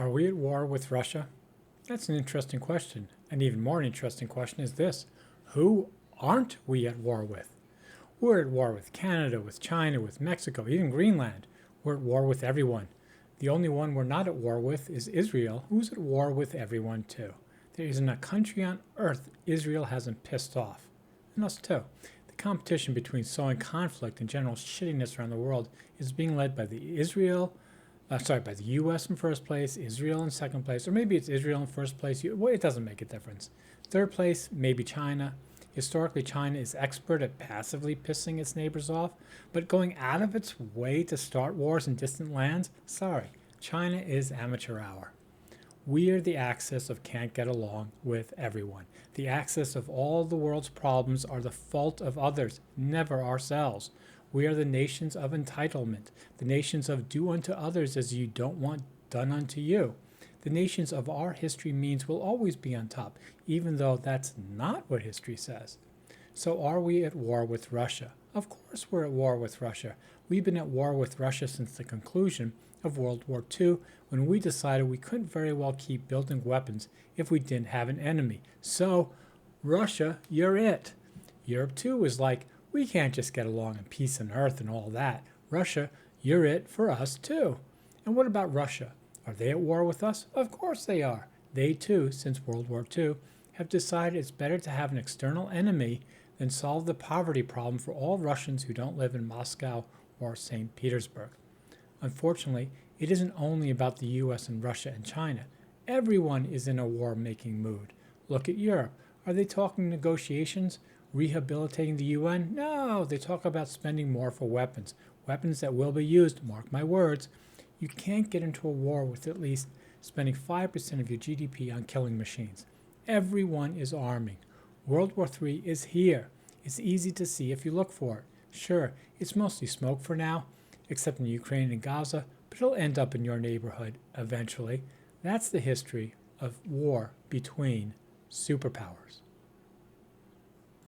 Are we at war with Russia? That's an interesting question. An even more interesting question is this: who aren't we at war with? We're at war with Canada, with China, with Mexico, even Greenland. We're at war with everyone. The only one we're not at war with is Israel, who's at war with everyone too. There isn't a country on earth Israel hasn't pissed off. And us too. The competition between sowing conflict and general shittiness around the world is being led by by the U.S. in first place, Israel in second place, or maybe it's Israel in first place. Well, it doesn't make a difference. Third place, maybe China. Historically, China is expert at passively pissing its neighbors off, but going out of its way to start wars in distant lands? Sorry, China is amateur hour. We are the axis of can't get along with everyone. The axis of all the world's problems are the fault of others, never ourselves. We are the nations of entitlement, the nations of do unto others as you don't want done unto you. The nations of our history means will always be on top, even though that's not what history says. So are we at war with Russia? Of course we're at war with Russia. We've been at war with Russia since the conclusion of World War II, when we decided we couldn't very well keep building weapons if we didn't have an enemy. So, Russia, you're it. Europe too was like, we can't just get along in peace and earth and all that. Russia, you're it for us too. And what about Russia? Are they at war with us? Of course they are. They too, since World War II, have decided it's better to have an external enemy than solve the poverty problem for all Russians who don't live in Moscow or St. Petersburg. Unfortunately, it isn't only about the US and Russia and China. Everyone is in a war-making mood. Look at Europe. Are they talking negotiations? Rehabilitating the UN? No, they talk about spending more for weapons. Weapons that will be used, mark my words. You can't get into a war with at least spending 5% of your GDP on killing machines. Everyone is arming. World War III is here. It's easy to see if you look for it. Sure, it's mostly smoke for now, except in Ukraine and Gaza, but it'll end up in your neighborhood eventually. That's the history of war between superpowers.